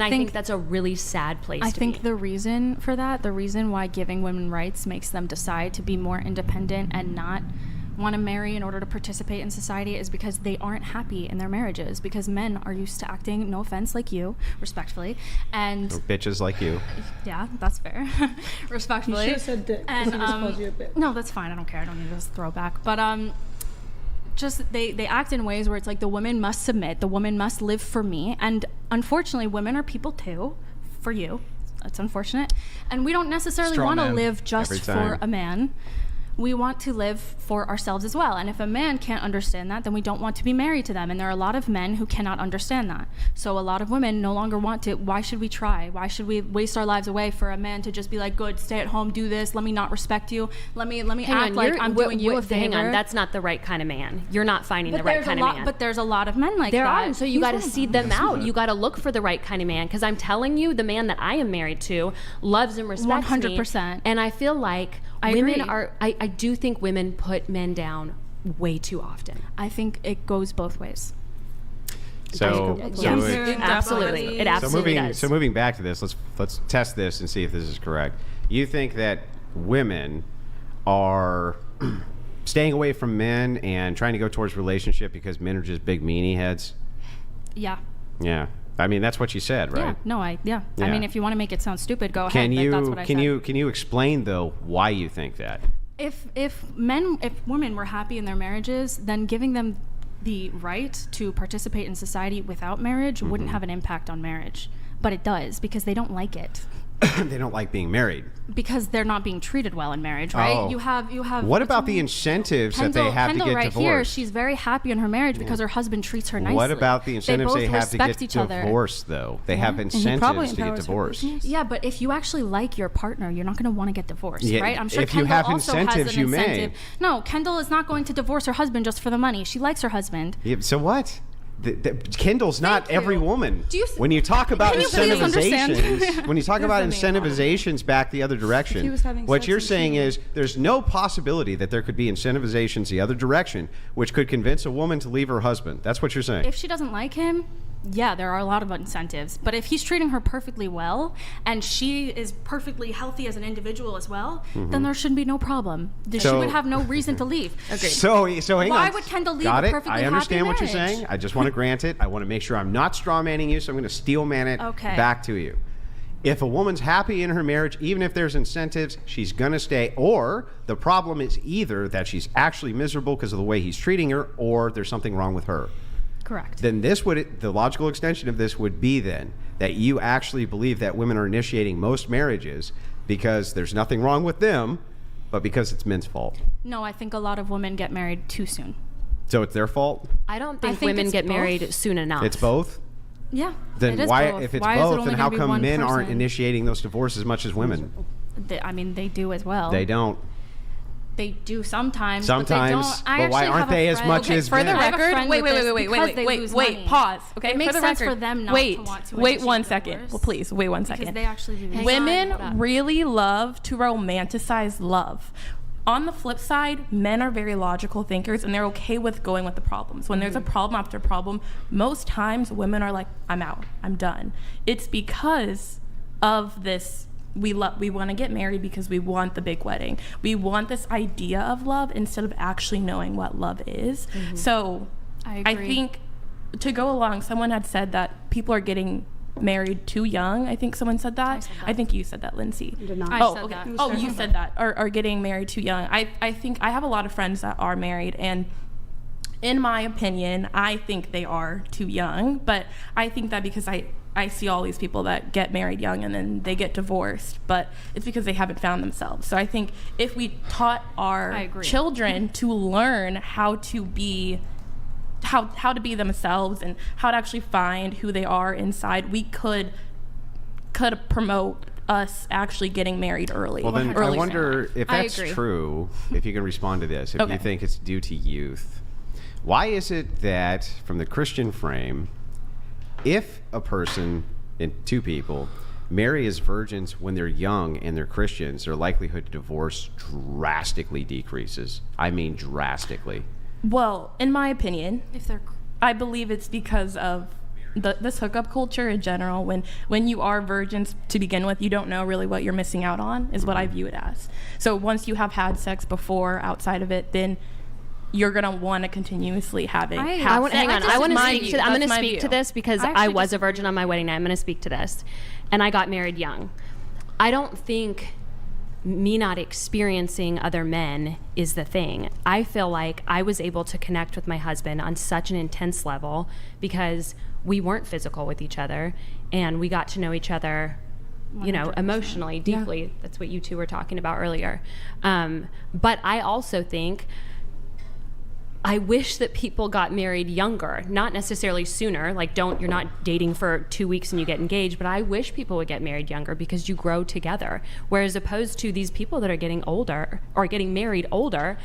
And I think that's a really sad place to be. I think the reason for that, the reason why giving women rights makes them decide to be more independent and not want to marry in order to participate in society is because they aren't happy in their marriages, because men are used to acting, no offense, like you, respectfully, and bitches like you. Yeah, that's fair. Respectfully. You should have said dick. And You a bitch. no, that's fine. I don't care. I don't need this throwback. But just they act in ways where it's like the woman must submit, the woman must live for me, and unfortunately, women are people too. For you, that's unfortunate, and we don't necessarily want to live just for a man. We want to live for ourselves as well. And if a man can't understand that, then we don't want to be married to them. And there are a lot of men who cannot understand that. So a lot of women no longer want to. Why should we try? Why should we waste our lives away for a man to just be like, good, stay at home, do this, let me not respect you, let me act like I'm doing you a favor. Hang on, that's not the right kind of man. You're not finding the right kind of man. But there's a lot of men like that. There are, so you got to seed them out. You got to look for the right kind of man. Because I'm telling you, the man that I am married to loves and respects 100%. me. And I feel like I do think women put men down way too often. I think it goes both ways. Absolutely. It absolutely does. So moving back to this, let's test this and see if this is correct. You think that women are staying away from men and trying to go towards relationship because men are just big meanie heads? Yeah. Yeah. I mean, that's what you said, right? Yeah. I mean, if you want to make it sound stupid, go ahead. That's what I said. Can you explain though why you think that? If women were happy in their marriages, then giving them the right to participate in society without marriage wouldn't have an impact on marriage. But it does, because they don't like it. They don't like being married. Because they're not being treated well in marriage, right? Oh. You have. What about the incentives that they have to get right divorced? Here, she's very happy in her marriage because her husband treats her nicely. What about the incentives they have to get divorced, other. though? They have incentives to get divorced. Yeah, but if you actually like your partner, you're not going to want to get divorced, right? I'm sure if Kendall you have also incentives, has an you incentive. may. No, Kendall is not going to divorce her husband just for the money. She likes her husband. Yeah, so what? Kendall's not every woman. When you talk about incentivizations back the other direction, what you're saying is there's no possibility that there could be incentivizations the other direction, which could convince a woman to leave her husband. That's what you're saying. If she doesn't like him, yeah, there are a lot of incentives. But if he's treating her perfectly well and she is perfectly healthy as an individual as well, then there should be no problem. She would have no reason to leave. Okay. So hang on. Why would Kendall leave Got a it. perfectly I understand happy what you're saying. I just want to grant it. I want to make sure I'm not straw manning you, so I'm going to steel man it back to you. If a woman's happy in her marriage, even if there's incentives, she's going to stay. Or the problem is either that she's actually miserable because of the way he's treating her, or there's something wrong with her. Correct. Then the logical extension of this would be then that you actually believe that women are initiating most marriages because there's nothing wrong with them, but because it's men's fault. No, I think a lot of women get married too soon. So it's their fault? I don't think women get married soon enough. It's both? Yeah. Then why, if it's both, then how come men aren't initiating those divorces as much as women? They do as well. They don't. They do sometimes. Sometimes, but why aren't they as much as men? For the record, wait, pause. Okay, it makes sense for them not to want to. Wait 1 second. Well, please, wait 1 second. Because they actually women really love to romanticize love. On the flip side, men are very logical thinkers and they're okay with going with the problems. When there's a problem after problem, most times women are like, I'm out, I'm done. It's because of this. We want to get married because we want the big wedding. We want this idea of love instead of actually knowing what love is. So I think to go along, someone had said that people are getting married too young. I think someone said that. I think you said that, Lindsay. I did not. I said that. Oh, you said that. Are getting married too young. I think I have a lot of friends that are married, and in my opinion, I think they are too young. But I think that because I see all these people that get married young and then they get divorced, but it's because they haven't found themselves. So I think if we taught our children to learn how to be themselves and how to actually find who they are inside, we could promote us actually getting married early. Well, then I wonder if that's true, if you can respond to this, if you think it's due to youth. Why is it that from the Christian frame, if a person and two people marry as virgins when they're young and they're Christians, their likelihood to divorce drastically decreases? I mean drastically. Well, in my opinion, I believe it's because of this hookup culture in general, when you are virgins to begin with, you don't know really what you're missing out on, is what I view it as. So once you have had sex before, outside of it, then you're gonna want to continuously have sex. I want to speak to. I'm going to speak to this because I was a disagree. virgin on my wedding night. I'm going to speak to this, and I got married young. I don't think me not experiencing other men is the thing. I feel like I was able to connect with my husband on such an intense level because we weren't physical with each other, and we got to know each other, you know, 100%. emotionally, deeply. Yeah. That's what you two were talking about earlier. But I also think I wish that people got married younger, not necessarily sooner. Like, you're not dating for 2 weeks and you get engaged, but I wish people would get married younger because you grow together. Whereas opposed to these people that are getting older or getting married older,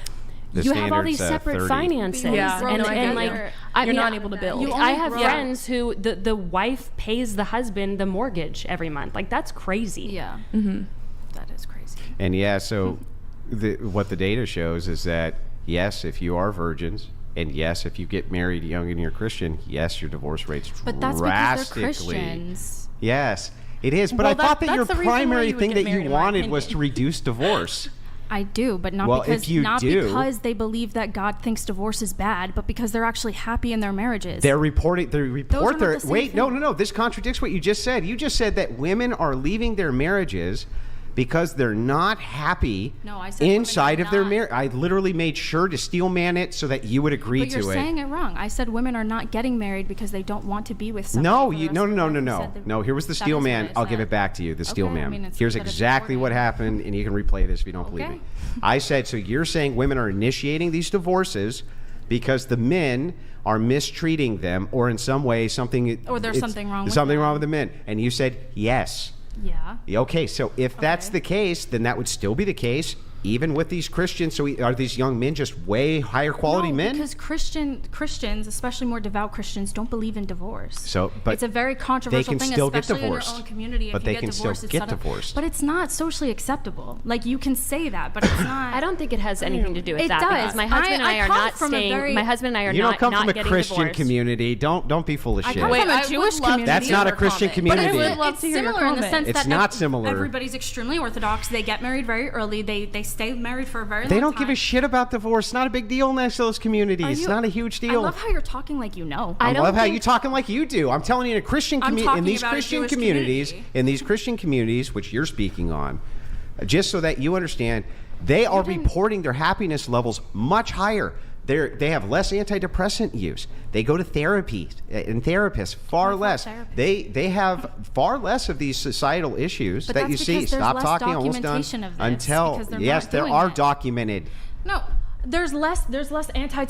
you have all these separate 30. finances. Yeah. And like, you're not able to build. I have friends who the wife pays the husband the mortgage every month. Like, that's crazy. Yeah. That is crazy. And yeah, so what the data shows is that, yes, if you are virgins, and yes, if you get married young and you're Christian, yes, your divorce rate's But that's drastically. because they're Christians. Yes, it is. But Well, I thought that your that's the reason why primary you would thing get that married, you in my wanted was to opinion. reduce divorce. I do, but not Well, because if you do- because they believe that God thinks divorce is bad, but because they're actually happy in their marriages. They report Those are their not the same wait, thing. no. This contradicts what you just said. You just said that women are leaving their marriages because they're not happy No, I said women inside are of their not. marriage. I literally made sure to steel man it so that you would agree But to you're it. saying it wrong. I said women are not getting married because they don't want to be with somebody. No, for the you rest no of no their no life. no You no said that- no. Here was the that steel is man. what I I'll give said. it back to you. The steel Okay, I man. mean, it's Here's that it's exactly what important. happened, and you can replay this if you don't believe Okay. me. I said, so you're saying women are initiating these divorces because the men are mistreating them, or in some way something. Or there's something wrong with something them. wrong with the men, and you said yes. Yeah. Okay, so if that's the case, then that would still be the case, even with these Christians. So are these young men just way higher quality No, men? because Christians, especially more devout Christians, don't believe in divorce. So, but it's a very controversial they can thing, still get especially divorced. in your own community. But if they you can get still divorced, it's get not a- divorced. But it's not socially acceptable. Like, you can say that, but it's not. I don't think it has anything to do with It that does. because my husband and I I are come not from a staying. very- My husband and I are You don't not come not from a getting Christian divorced. community. Don't be full of I shit. come Wait, from a I Jewish would love to community. That's hear not a your Christian comment. community. But I would It's love to hear your similar in the comment. sense It's that not similar. Everybody's extremely orthodox. They get married very early. They stay married for a very long They time. don't give a shit about divorce. It's not a big deal in those communities. It's you- not a huge I deal. love how you're talking like you know. I don't love how think- you talking like you do. I'm telling you, in a Christian I'm community, talking in these about a Christian Jewish communities, community. in these Christian communities, which you're speaking on, just so that you understand, they are reporting their happiness levels much higher. They have less antidepressant use. They go to therapy and therapists far less. They have far less of these societal issues But that you that's see. because there's Stop less talking. Almost done. documentation of this, Until because they're yes, not there doing are it. documented. No, there's less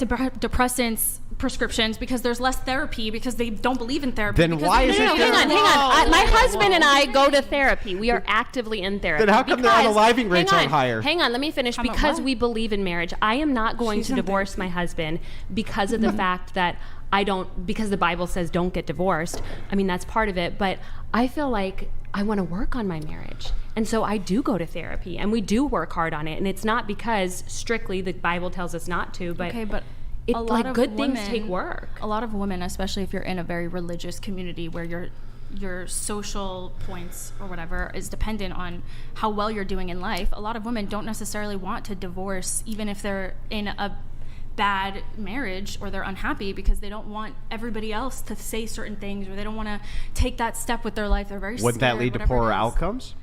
antidepressants prescriptions because there's less therapy because they don't believe in therapy. Then because why they- is No, it no, there- hang on. Whoa, My whoa, husband whoa. and I go to therapy. We are actively in therapy. Then how come their because- unaliving rates hang aren't on, higher? Hang on, let me finish. about Because what? we believe in marriage, I am not going She's to in divorce my husband because of the fact that because the Bible says don't get divorced. I mean, that's part of it, but I feel like I want to work on my marriage. And so I do go to therapy and we do work hard on it. And it's not because strictly the Bible tells us not to, but Okay, but it, a lot like of good things women- take work. A lot of women, especially if you're in a very religious community where your social points or whatever is dependent on how well you're doing in life, a lot of women don't necessarily want to divorce even if they're in a bad marriage or they're unhappy because they don't want everybody else to say certain things or they don't want to take that step with their life. They're very Wouldn't that scared, lead to whatever poorer it is. outcomes?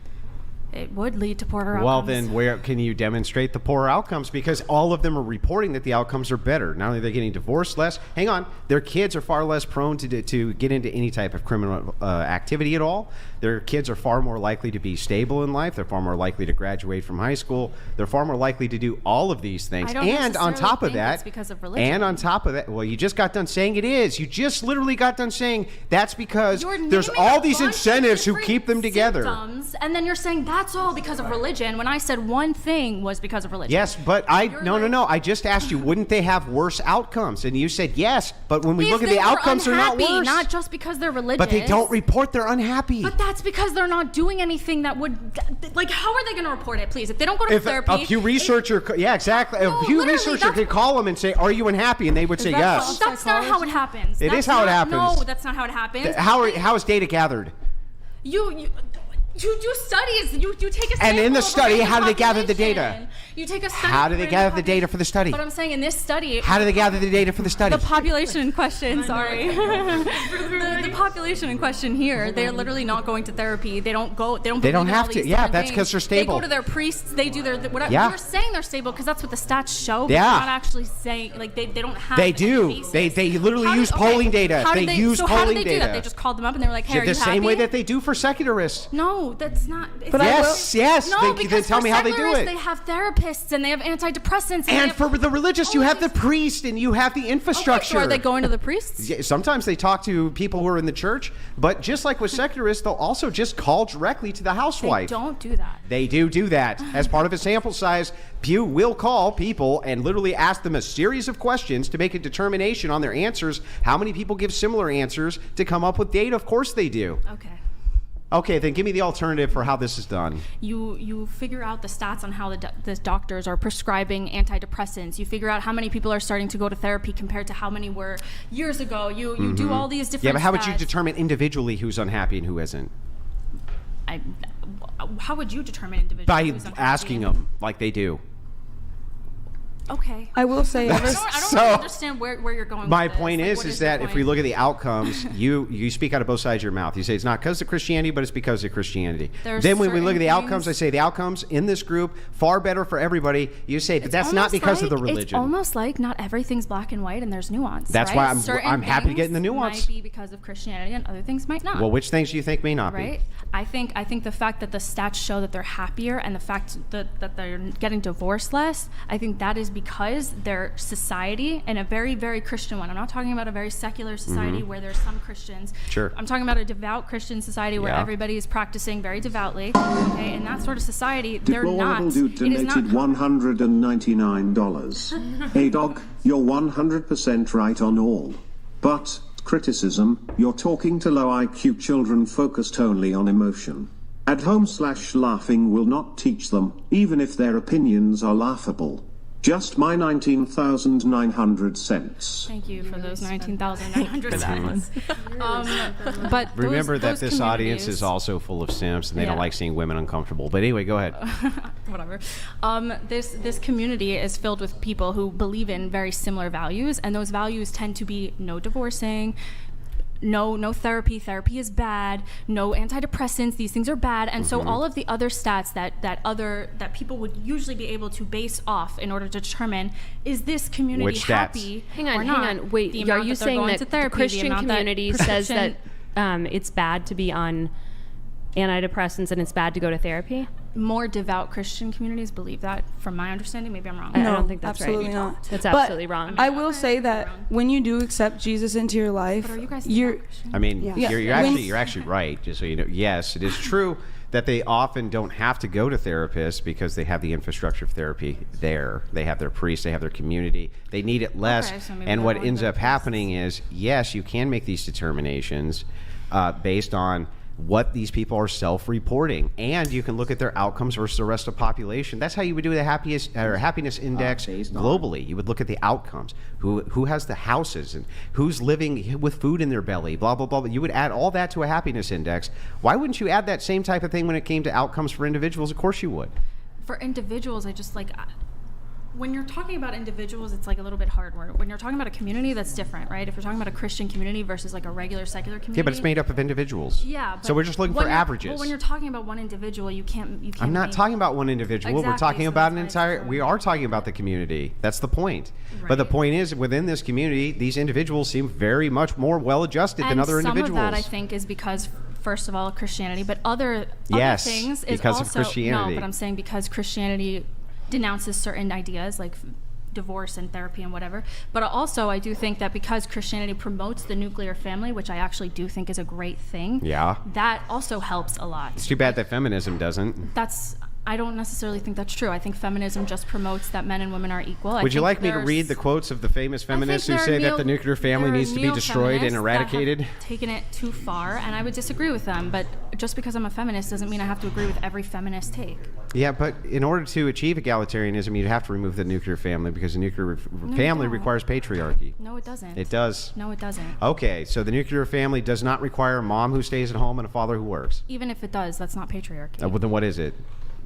It would lead to poorer outcomes. Well, then where can you demonstrate the poorer outcomes? Because all of them are reporting that the outcomes are better. Not only are they getting divorced less, hang on, their kids are far less prone to get into any type of criminal activity at all. Their kids are far more likely to be stable in life. They're far more likely to graduate from high school. They're far more likely to do all of these things. I don't And on necessarily top of think that, it's because of religion. and on top of that, well, you just got done saying it is. You just literally got done saying that's because You're there's naming all a these bunch of incentives who different keep them together. symptoms, and then you're saying that that's all because of religion, when I said one thing was because of religion. Yes, but no. I just asked you, wouldn't they have worse outcomes? And you said yes, but when we look at the outcomes, they're not worse. Not just because they're religious. But they don't report they're unhappy. But that's because they're not doing anything that would, like, how are they going to report it, please? If they don't go to therapy. A Pew Researcher, exactly. A Pew Researcher could call them and say, are you unhappy? And they would say yes. That's not how it happens. It is how it happens. No, that's not how it happens. How is data gathered? You do studies. You take a sample. And in the study, how do they gather the data? You take a study. How do they gather the data for the study? But I'm saying in this study. How do they gather the data for the study? The population in question, sorry. the population in question here, they're literally not going to therapy. They don't have to. Yeah, that's because they're stable. They go to their priests. They do their whatever. Yeah. You're saying they're stable because that's what the stats show. But yeah. They're not actually saying, like, they don't have. They do. They literally use polling data. They use so polling how did they data. Do that? They just called them up and they were like, "Hey, are you happy?" The same way that they do for secularists. No, that's not. But yes. No, they tell me how they do it. They have therapists and they have antidepressants. And for the religious, you have the priest and you have the infrastructure. Okay, so are they going to the priests? Yeah, sometimes they talk to people who are in the church, but just like with secularists, they'll also just call directly to the housewife. They don't do that. They do that. As part of a sample size, Pew will call people and literally ask them a series of questions to make a determination on their answers. How many people give similar answers to come up with data? Of course they do. Okay, then give me the alternative for how this is done. You figure out the stats on how the doctors are prescribing antidepressants. You figure out how many people are starting to go to therapy compared to how many were years ago. You do all these different. Yeah, but how would you determine individually who's unhappy and who isn't? How would you determine individually? By asking them, like they do. Okay. I will say, I don't really understand where you're going. My with point this. is that if we look at the outcomes, you speak out of both sides of your mouth. You say it's not because of Christianity, but it's because of Christianity. Then when we look at the outcomes, I say the outcomes in this group far better for everybody. You say, but that's not because of the religion. It's almost like not everything's black and white, and there's nuance. That's right? why I'm happy to get in the nuance. Might be because of Christianity, and other things might not. Well, which things do you think may not be? Right. I think the fact that the stats show that they're happier, and the fact that they're getting divorced less, I think that is because their society, and a very, very Christian one. I'm not talking about a very secular society where there's some Christians. Sure. I'm talking about a devout Christian society where everybody is practicing very devoutly. Okay, in that sort of society, they're not. Deplorable dude donated $199. Hey dog, you're 100% right on all. But criticism, you're talking to low IQ children focused only on emotion. At home/laughing will not teach them, even if their opinions are laughable. Just my 19,900 cents. Thank you for those 19,900 cents. But remember that this audience is also full of simps, and they don't like seeing women uncomfortable. But anyway, go ahead. Whatever. This community is filled with people who believe in very similar values, and those values tend to be no divorcing, no therapy is bad, no antidepressants, these things are bad. And so all of the other stats that people would usually be able to base off in order to determine, is this community happy hang on not? Wait, are you saying that the Christian community says that it's bad to be on antidepressants and it's bad to go to therapy? More devout Christian communities believe that, from my understanding. Maybe I'm wrong. I don't think that's absolutely right. Not. That's absolutely wrong. I will say that when you do accept Jesus into your life, but are you guys I mean, you're actually right. Just so you know, yes, it is true that they often don't have to go to therapists because they have the infrastructure of therapy there. They have their priests, they have their community. They need it less. So and what ends up happening is, yes, you can make these determinations based on what these people are self-reporting, and you can look at their outcomes versus the rest of the population. That's how you would do the happiness index globally. You would look at the outcomes, who has the houses and who's living with food in their belly, blah blah blah. You would add all that to a happiness index. Why wouldn't you add that same type of thing when it came to outcomes for individuals? Of course you would. For individuals, I just when you're talking about individuals, it's like a little bit hard. When you're talking about a community, that's different, right? If you're talking about a Christian community versus like a regular secular community. Yeah, but it's made up of individuals. Yeah. So we're just looking for averages. Well, when you're talking about one individual, you can't. I'm not talking about one individual. Exactly, We're talking about an entire. We are talking about the community. That's the point. Right. But the point is, within this community, these individuals seem very much more well-adjusted than other individuals. And some of that, I think, is because, first of all, Christianity, but other things is because also of Christianity. No, but I'm saying because Christianity denounces certain ideas like divorce and therapy and whatever. But also, I do think that because Christianity promotes the nuclear family, which I actually do think is a great thing, that also helps a lot. It's too bad that feminism doesn't. I don't necessarily think that's true. I think feminism just promotes that men and women are equal. Would you like me to read the quotes of the famous feminists who say that the nuclear family needs to be destroyed and eradicated? Taken it too far, and I would disagree with them. But just because I'm a feminist doesn't mean I have to agree with every feminist take. Yeah, but in order to achieve egalitarianism, you'd have to remove the nuclear family because the nuclear family requires patriarchy. No, it doesn't. It does. No, it doesn't. Okay, so the nuclear family does not require a mom who stays at home and a father who works. Even if it does, that's not patriarchy. Well, then what is it?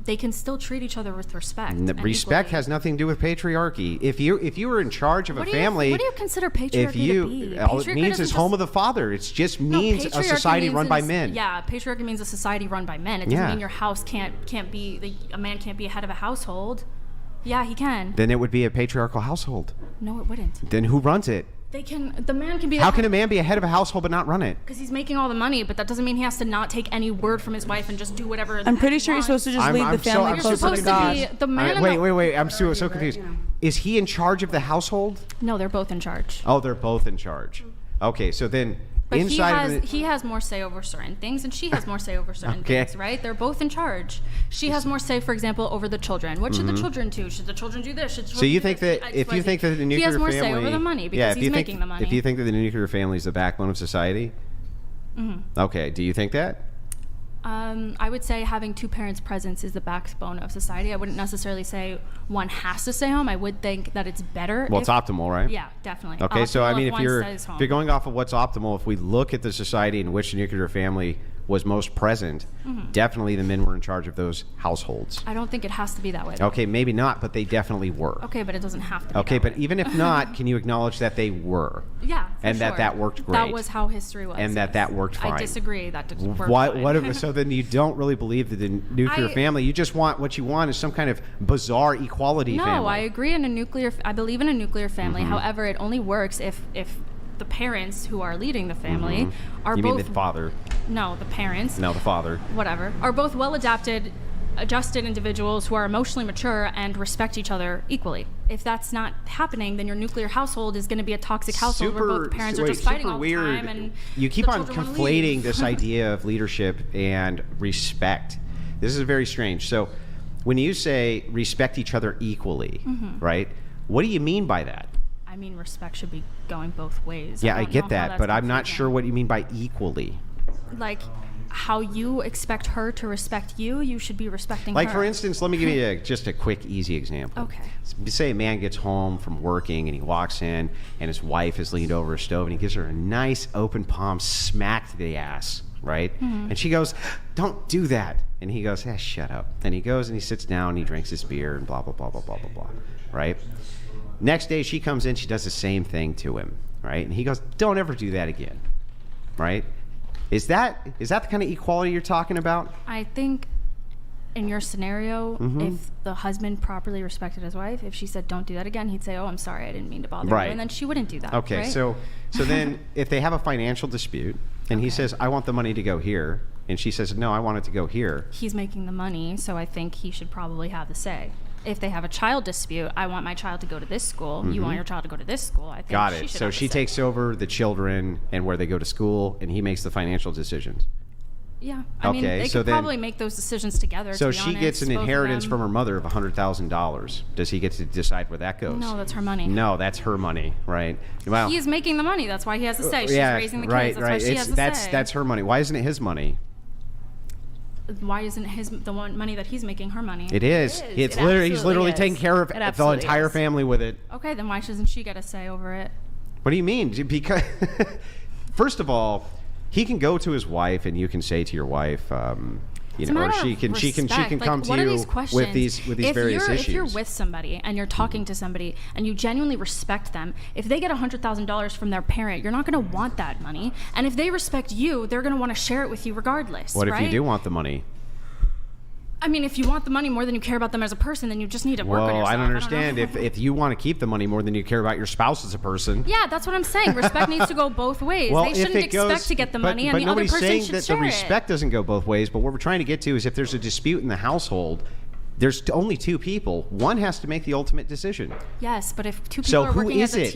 They can still treat each other with respect. Respect has nothing to do with patriarchy. If you were in charge of a family, what do you consider patriarchy to be? All it means is home of the father. It just means a society run by men. Yeah, patriarchy means a society run by men. It doesn't mean your house can't be a man can't be head of a household. Yeah, he can. Then it would be a patriarchal household. No, it wouldn't. Then who runs it? The man can be. How can a man be a head of a household but not run it? Because he's making all the money, but that doesn't mean he has to not take any word from his wife and just do whatever. I'm pretty sure you're supposed to just leave the family closer to God. Wait. I'm so confused. Is he in charge of the household? No, they're both in charge. Oh, they're both in charge. Okay, so then. But he has more say over certain things, and she has more say over certain things, right? They're both in charge. She has more say, for example, over the children. What should the children do? Should the children do this? So you think that if you think that the nuclear family... He has more say over the money because he's making the money. If you think that the nuclear family is the backbone of society, okay, do you think that? I would say having two parents' presence is the backbone of society. I wouldn't necessarily say one has to stay home. I would think that it's better. Well, it's optimal, right? Yeah, definitely. Okay, so I mean, if you're going off of what's optimal, if we look at the society in which the nuclear family was most present, definitely the men were in charge of those households. I don't think it has to be that way. Okay, maybe not, but they definitely were. Okay, but it doesn't have to be Okay, but even if not, can you acknowledge that they were? Yeah, and that worked great. That was how history was. And that worked fine. I disagree. That didn't work fine. So then you don't really believe that the nuclear family, you just want, what you want is some kind of bizarre equality family. No, I agree I believe in a nuclear family. However, it only works if the parents who are leading the family are both... You mean the father? No, the parents. No, the father. Whatever. Are both well-adjusted individuals who are emotionally mature and respect each other equally. If that's not happening, then your nuclear household is going to be a toxic household where both the parents are just fighting all the time. And you keep on conflating this idea of leadership and respect. This is very strange. So when you say respect each other equally, right, what do you mean by that? I mean, respect should be going both ways. Yeah, I get that, but I'm not sure what you mean by equally. Like, how you expect her to respect you, you should be respecting her. Like, for instance, let me give you just a quick, easy example. Okay. Say a man gets home from working and he walks in and his wife is leaned over a stove and he gives her a nice open palm smack to the ass, right? And she goes, "Don't do that." And he goes, "Shut up." And he goes and he sits down and he drinks his beer and blah, blah, blah, blah, blah, blah, blah, right? Next day she comes in, she does the same thing to him, right? And he goes, "Don't ever do that again," right? Is that the kind of equality you're talking about? I think in your scenario, if the husband properly respected his wife, if she said, "Don't do that again," he'd say, "Oh, I'm sorry, I didn't mean to bother you," and then she wouldn't do that. Okay, right? so then if they have a financial dispute and he says, "I want the money to go here," and she says, "No, I want it to go here," he's making the money, so I think he should probably have the say. If they have a child dispute, "I want my child to go to this school. You want your child to go to this school." I think Got it. So she takes over the children and where they go to school, and he makes the financial decisions. Yeah. I mean, they could probably make those decisions together. So she gets an inheritance from her mother of $100,000. Does he get to decide where that goes? No, that's her money. No, that's her money, right? Well, he is making the money. That's why he has to say. She's raising the kids. That's why she has to say. That's her money. Why isn't it his money? Why isn't the one money that he's making her money? It is. He's literally taking care of the entire family with it. Okay, then why doesn't she get a say over it? What do you mean? Because first of all, he can go to his wife and you can say to your wife, or she can come to you with these various issues. If you're with somebody and you're talking to somebody and you genuinely respect them, if they get $100,000 from their parent, you're not going to want that money. And if they respect you, they're going to want to share it with you regardless. What if you do want the money? I mean, if you want the money more than you care about them as a person, then you just need to work on yourself. Well, I don't understand. If you want to keep the money more than you care about your spouse as a person. Yeah, that's what I'm saying. Respect needs to go both ways. They shouldn't expect to get the money, and the other person should share it. But nobody's saying that the respect doesn't go both ways. But what we're trying to get to is if there's a dispute in the household, There's only two people. One has to make the ultimate decision. Yes, but if two people So are who working is as a it?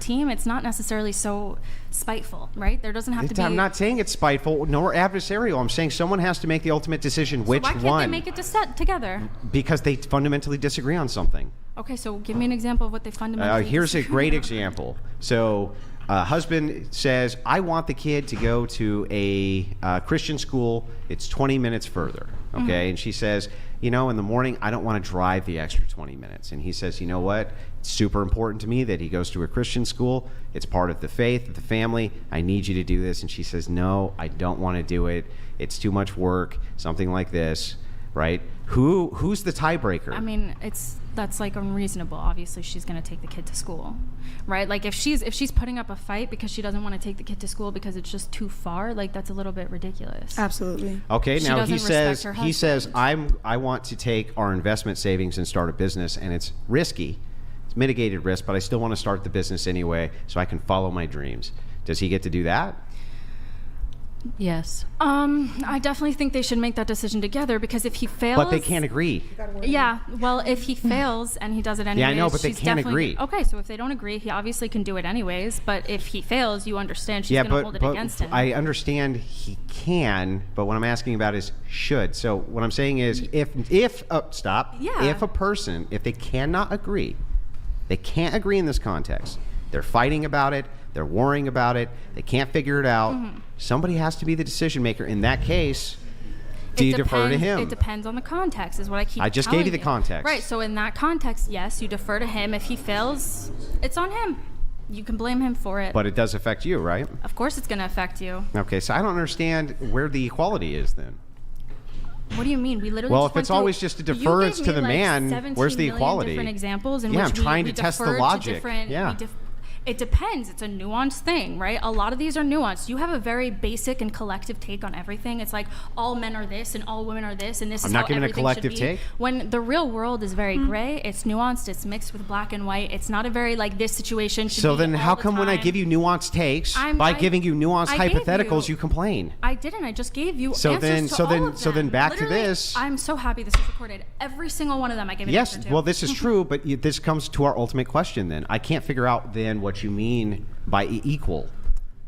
team, it's not necessarily so spiteful, right? There doesn't have to be. I'm not saying it's spiteful nor adversarial. I'm saying someone has to make the ultimate decision. Which Why can't one? they make it together? Because they fundamentally disagree on something. Okay, so give me an example of what they fundamentally. Here's a disagree great on. example. So, husband says, I want the kid to go to a Christian school. It's 20 minutes further. Okay. And she says, in the morning, I don't want to drive the extra 20 minutes. And he says, you know what? It's super important to me that he goes to a Christian school. It's part of the faith of the family. I need you to do this. And she says, no, I don't want to do it. It's too much work. Something like this. Right? Who's the tiebreaker? I mean, that's like unreasonable. Obviously, she's going to take the kid to school, right? Like if she's putting up a fight because she doesn't want to take the kid to school because it's just too far, like that's a little bit ridiculous. Absolutely. Okay, She now doesn't respect her he says husband. I want to take our investment savings and start a business, and it's risky. It's mitigated risk, but I still want to start the business anyway so I can follow my dreams. Does he get to do that? Yes. I definitely think they should make that decision together because if he fails, But they can't agree. Yeah, well, if he fails and he does it anyways, Yeah, I know, but they she's can't definitely- agree. Okay, so if they don't agree, he obviously can do it anyways. But if he fails, you understand she's Yeah, going to hold it against him. I understand he can, but what I'm asking about is should. So what I'm saying is if Yeah. if a person, if they cannot agree, they can't agree in this context. They're fighting about it. They're worrying about it. They can't figure it out. Somebody has to be the decision maker. In that case, do you defer to him? It depends on the context, is what I keep I just telling gave you the context. Right, so in that context, yes, you defer to him. If he fails, it's on him. You can blame him for it. But it does affect you, right? Of course it's going to affect you. Okay, so I don't understand where the equality is then. What do you mean? We literally Well, just if went it's always through- just a you deference gave to me, the like, man, 17 where's the million equality? different examples in Yeah, which I'm trying we to test the deferred to logic. different- Yeah. It depends. It's a nuanced thing, right? A lot of these are nuanced. You have a very basic and collective take on everything. It's like all men are this and all women are this, and this I'm is not how giving a everything collective should be. take. When the real world is very gray, it's nuanced, it's mixed with black and white. It's not a very like this situation should So be then all how the come when I time. give you nuanced takes, I'm- by I- giving you nuanced I gave hypotheticals, you- you complain? I didn't. I just gave you So answers then- to so all then- of so then them. back to Literally, this. I'm so happy this is recorded. Every single one of them I gave an Yes, answer to. well, this is true, but this comes to our ultimate question then. I can't figure out then what you mean by equal.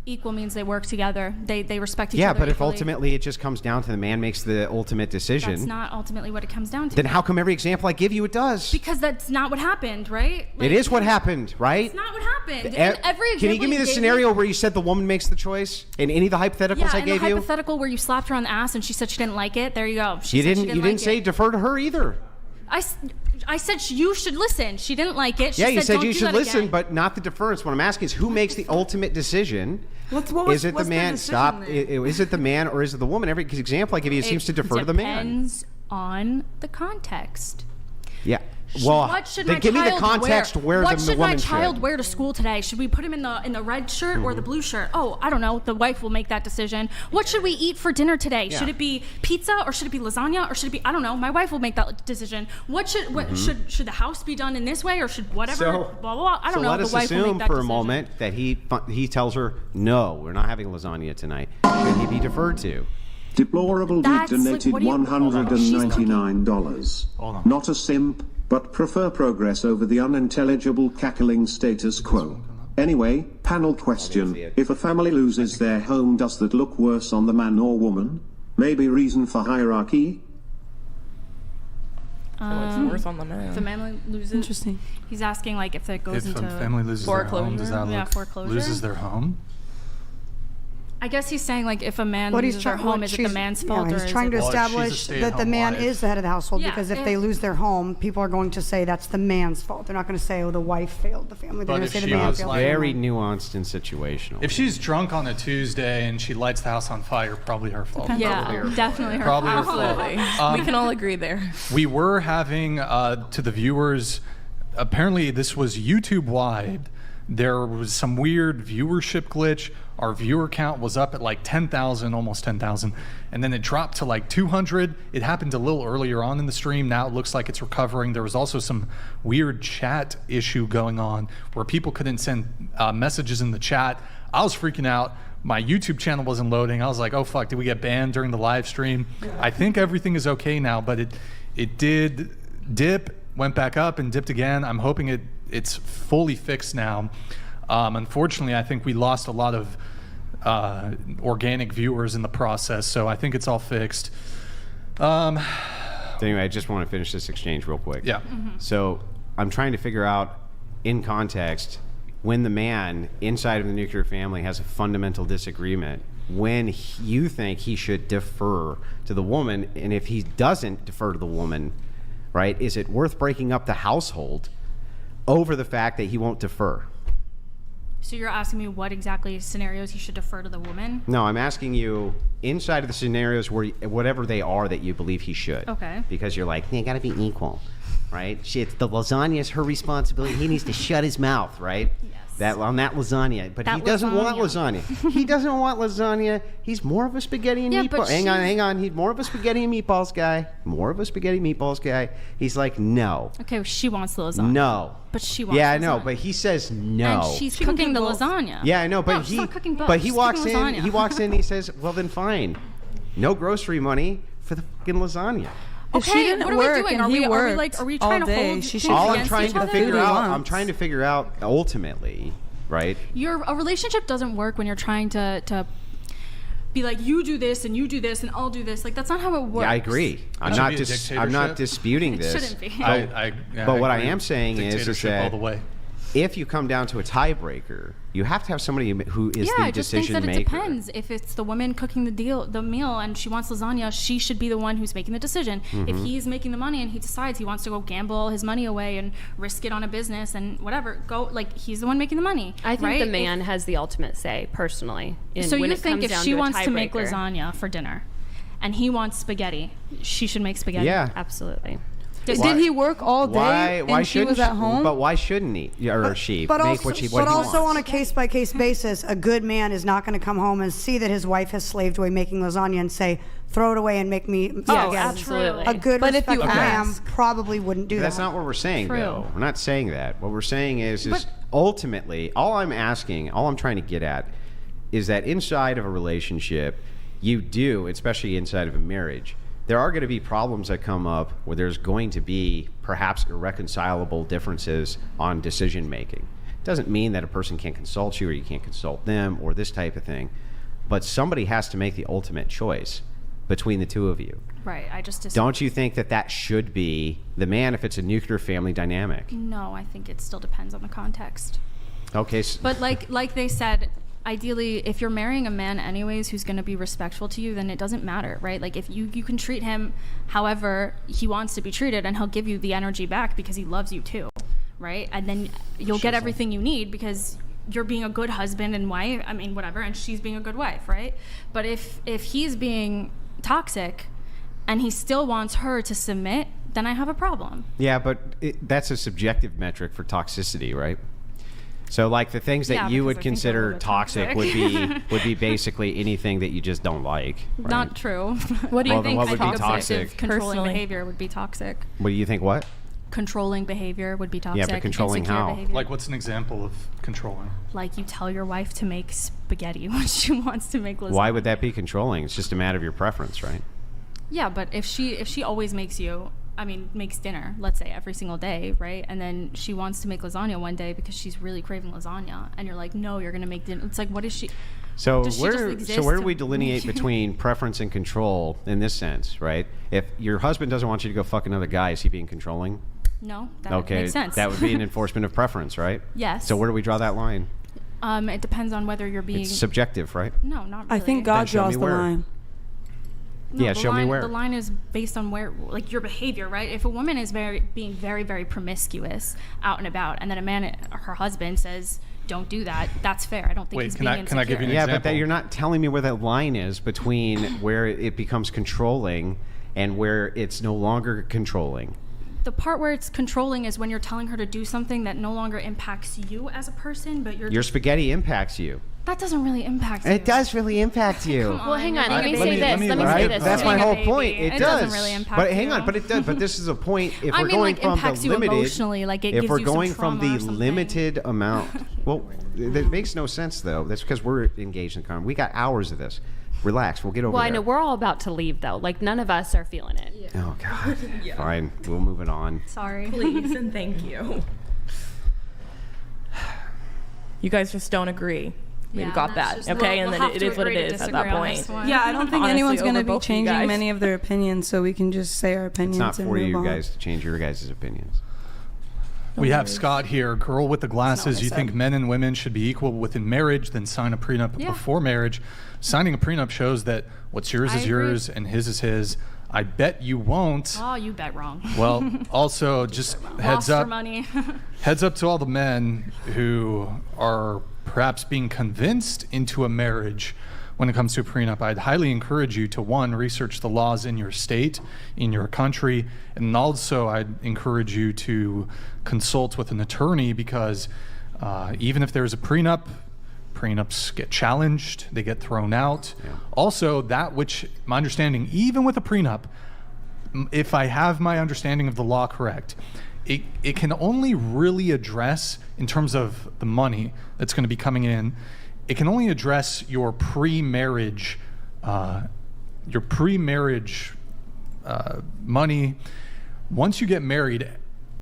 Equal means they work together. They respect each Yeah, other. but if equally. ultimately it just comes down to the man makes the ultimate decision, That's not ultimately what it comes down to. then how come every example I give you it does? Because that's not what happened, right? It is what happened, right? It's not what happened. E- In every Can you example give me the gave scenario where you said the woman makes the choice in any of the hypotheticals Yeah, I and the gave you? hypothetical where you slapped her on the ass and she said she didn't like it. There you go. You didn't. You didn't like say it. defer to her either. I said you should listen. She didn't like it. She Yeah, you said "Don't you do should that listen, again." but not the deference. What I'm asking is who makes the ultimate decision? What's Is it the what's man? decision Stop. then? Is it the man or is it the woman? Every example I give you it seems to defer to the man. Depends on the context. Yeah. Well, What should then my give me the child context wear? where What the should my woman child should. wear to school today? Should we put him in the red shirt or the blue shirt? Oh, I don't know. The wife will make that decision. What should we eat for dinner today? Yeah. Should it be pizza or should it be lasagna or should it be I don't know. My wife will make that decision. What should should the house be done in this way or should whatever blah blah blah. I don't know. Let The us wife will assume make that for a decision. moment that he tells her, "No, we're not having lasagna tonight." Should he be deferred to? Deplorable Dude That's like, donated what do you- $199. Hold on. Not a simp, but prefer progress over the unintelligible cackling status quo. Anyway, panel question. If a family loses their home, does that look worse on the man or woman? Maybe reason for hierarchy? It's worse on the man. If the family loses. Interesting. He's asking like if it goes If into a family loses their home, foreclosure? does that Yeah, look foreclosure. loses their home? I guess he's saying like if a man What loses their home, is it the man's fault or he's is trying to it? Well, if she's a establish that the stay-at-home man wife. is the head of the household Yeah, because if if- they lose their home, people are going to say that's the man's fault. They're not going to say, oh, the wife failed the family. They're But going if to say the she man was failed like- the Very family. nuanced and situational. If she's drunk on a Tuesday and she lights the house on fire, probably her fault. Yeah, definitely her Probably her fault. fault. Absolutely. We can all agree there. We were having, to the viewers, apparently this was YouTube-wide. There was some weird viewership glitch. Our viewer count was up at like 10,000, almost 10,000. And then it dropped to like 200. It happened a little earlier on in the stream. Now it looks like it's recovering. There was also some weird chat issue going on where people couldn't send messages in the chat. I was freaking out. my YouTube channel wasn't loading. I was like, oh fuck, did we get banned during the live stream? I think everything is okay now, but it did dip, went back up and dipped again. I'm hoping it's fully fixed now. Unfortunately, I think we lost a lot of organic viewers in the process, so I think it's all fixed. Anyway, I just want to finish this exchange real quick. Yeah. So I'm trying to figure out, in context, when the man inside of the nuclear family has a fundamental disagreement, when you think he should defer to the woman, and if he doesn't defer to the woman, right, is it worth breaking up the household over the fact that he won't defer? So you're asking me what exactly scenarios he should defer to the woman? No, I'm asking you inside of the scenarios where whatever they are that you believe he should. Okay. Because you're like, they gotta be equal, right? It's the lasagna is her responsibility. He needs to shut his mouth, right? Yes. That on that lasagna, but That he doesn't want lasagna. He doesn't want lasagna. He's more of a spaghetti and meatball. Hang on. He's more of a spaghetti and meatballs guy. He's like, no. Okay, she wants the lasagna. No. But she wants Yeah, I lasagna. know, but he says no. And she's cooking the lasagna. Yeah, I know, but No, she's not cooking both. but he She's walks cooking in. lasagna. He walks in. And he says, "Well, then fine, no grocery money for the fucking lasagna." If she Okay, didn't what are we work doing? and Are he we worked like? Are we all trying to day, hold she things should All I'm against trying each to other? figure out. wants. I'm trying to figure out ultimately, right? A relationship doesn't work when you're trying to be like, you do this and you do this and I'll do this. Like, that's not how it works. Yeah, I agree. I'm should not. be a I'm not dictatorship. disputing It this. shouldn't be. But what I agree. am saying is Dictatorship that all the way. if you come down to a tiebreaker, you have to have somebody who is Yeah, the I just think decision that it maker. depends. If it's the woman cooking the meal and she wants lasagna, she should be the one who's making the decision. Mm-hmm. If he's making the money and he decides he wants to go gamble all his money away and risk it on a business and whatever, he's the one making the money. I think right? the man has the ultimate say, personally. So when you it think comes if down she to a wants to make tiebreaker. lasagna for dinner and he wants spaghetti, she should make spaghetti? Yeah. Absolutely. Does- Did he work all day Why and she shouldn't was at home? But why shouldn't he or she But make also, what he but also wants? on a case-by-case basis, a good man is not going to come home and see that his wife has slaved away making lasagna and say, throw it away and make me spaghetti. absolutely. A good, But if you respectful man ask- probably wouldn't do That's that. not what we're saying, True. though. We're not saying that. What we're saying is ultimately, all I'm trying to get at is that inside of a relationship, you do, especially inside of a marriage, there are going to be problems that come up where there's going to be perhaps irreconcilable differences on decision making. It doesn't mean that a person can't consult you or you can't consult them or this type of thing, but somebody has to make the ultimate choice between the two of you. Right. I just Don't you think that should be the man if it's a nuclear family dynamic? No, I think it still depends on the context. Okay. But like they said, ideally, if you're marrying a man anyways who's going to be respectful to you, then it doesn't matter, right? Like, if you can treat him however he wants to be treated, and he'll give you the energy back because he loves you too, right? And then you'll get everything you need because you're being a good husband and wife, I mean, whatever, and she's being a good wife, right? But if he's being toxic and he still wants her to submit, then I have a problem. Yeah, but that's a subjective metric for toxicity, right? So, like, the things that Yeah, you because would I think they're a consider little bit toxic would be basically anything that you just don't like. Right? Not true. What do you Well, then think what would be toxic? toxic? Controlling Personally. behavior would be toxic. What do you think? What? Controlling behavior would be toxic. Yeah, but controlling Insecure how? behavior. Like, what's an example of controlling? Like, you tell your wife to make spaghetti when she wants to make lasagna. Why would that be controlling? It's just a matter of your preference, right? Yeah, but if she always makes dinner, let's say every single day, right? And then she wants to make lasagna one day because she's really craving lasagna, and you're like, no, you're gonna make dinner. It's like, what is she? So Does she just where exist do to we delineate make- between preference and control in this sense, right? If your husband doesn't want you to go fuck another guy, is he being controlling? No, that Okay, makes sense. that would be an enforcement of preference, right? Yes. So where do we draw that line? It depends on whether you're being. It's subjective, right? No, not really. I think God Then show draws me the where. line. No, Yeah, the show me line- where. The line is based on like your behavior, right? If a woman is being very, very promiscuous out and about, and then a man, her husband, says, "Don't do that," that's fair. I don't think Wait, he's can being I give you insecure. an Yeah, example? but that you're not telling me where that line is between where it becomes controlling and where it's no longer controlling. The part where it's controlling is when you're telling her to do something that no longer impacts you as a person, but Your spaghetti impacts you. that doesn't really impact you. It does really impact you. Come on, Well, hang on. you're Let me being a say baby. this. Let me say Right? this. That's my Being a whole baby, point. It doesn't does. really impact But hang on, you. but it does. But this is a point. If I we're mean, going like, from impacts the you limited, emotionally, like, it if gives we're you some going from trauma the or something. limited amount Well, that makes no sense, though. That's because we're engaged in conversation. We got hours of this. Relax. We'll get over there. Well, I know we're all about to leave, though. Like, none of us are feeling it. Yeah. Oh, God. Fine. We'll move it on. Sorry. Please and thank you. You guys just don't agree. We've got that, okay? And then it is what it is at that point. Yeah, I don't think Honestly, anyone's going to over be both of you changing guys. many of their opinions, so we can just say our opinions It's not and for move you on. guys to change your guys' opinions. We have Scott here, girl with the glasses. You think men and women should be equal within marriage, then sign a prenup before marriage. Signing a prenup shows that what's yours is yours and his is his. I bet you won't. Oh, you bet wrong. Well, also just heads Lost for up. money. Heads up to all the men who are perhaps being convinced into a marriage when it comes to a prenup. I'd highly encourage you to, one, research the laws in your state, in your country, and also I'd encourage you to consult with an attorney because even if there's a prenup, prenups get challenged, they get thrown out. Yeah. Also, that which, my understanding, even with a prenup, if I have my understanding of the law correct, it can only really address, in terms of the money that's going to be coming in, it can only address your pre-marriage money. Once you get married,